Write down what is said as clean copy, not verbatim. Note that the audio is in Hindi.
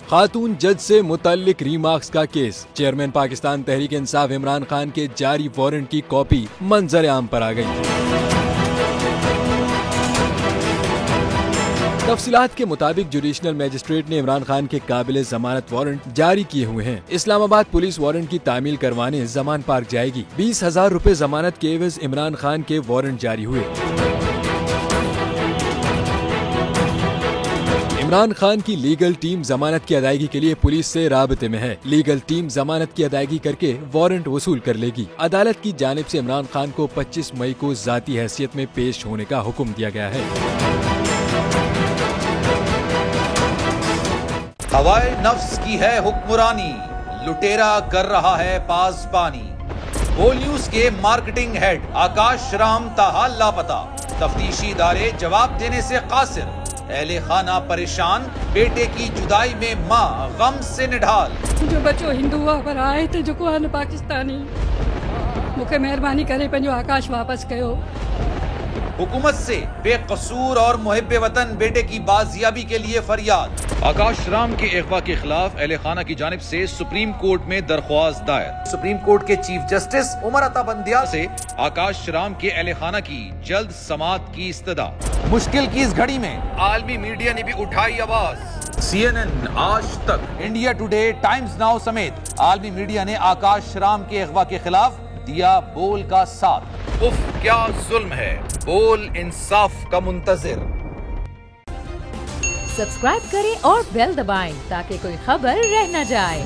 खातून जज से मुतल्लिक रीमार्क्स का केस। चेयरमैन पाकिस्तान तहरीक इंसाफ इमरान खान के जारी वारंट की कॉपी मंजर आम पर आ गई। तफसीलात के मुताबिक जुडिशनल मजिस्ट्रेट ने इमरान खान के काबिल जमानत वारंट जारी किए हुए हैं। इस्लामाबाद पुलिस वारंट की तामील करवाने जमान पार्क जाएगी। 20,000 रुपए जमानत के एवज इमरान खान के वारंट जारी हुए। इमरान खान की लीगल टीम जमानत की अदायगी के लिए पुलिस से राबते में है। लीगल टीम जमानत की अदायगी करके वारंट वसूल कर लेगी। अदालत की जानिब से इमरान खान को 25 मई को जाती हैसियत में पेश होने का हुक्म दिया गया है। हवाए नफ्स की है हुक्मरानी, लुटेरा कर रहा है पासबानी। बोल न्यूज के मार्केटिंग हेड आकाश राम ताहा लापता, तफ्तीशी इदारे जवाब देने से कासिर। अहले खाना परेशान, बेटे की जुदाई में माँ गम से निढाल। जो बच्चो हिंदू पर आए थे जो को पाकिस्तानी, मुझे मेहरबानी करे पंजो आकाश वापस कयो। हुकूमत से बेकसूर और मुहिब्बे वतन बेटे की बाजियाबी के लिए फरियाद। आकाश राम के अगवा के खिलाफ अहले खाना की जानिब से सुप्रीम कोर्ट में दरख्वास्त दायर। सुप्रीम कोर्ट के चीफ जस्टिस उमर अता बंदियाल से आकाश राम के अहले खाना की जल्द समाअत की इस्तदा। मुश्किल की इस घड़ी में आलमी मीडिया ने भी उठाई आवाज। CNN, आज तक, इंडिया टुडे, टाइम्स नाउ समेत आलमी मीडिया ने आकाश राम के अगवा के खिलाफ दिया बोल का साथ। उफ क्या जुल्म है, बोल इंसाफ का मुंतजिर। सब्सक्राइब करें और बेल दबाएं ताकि कोई खबर रह न जाए।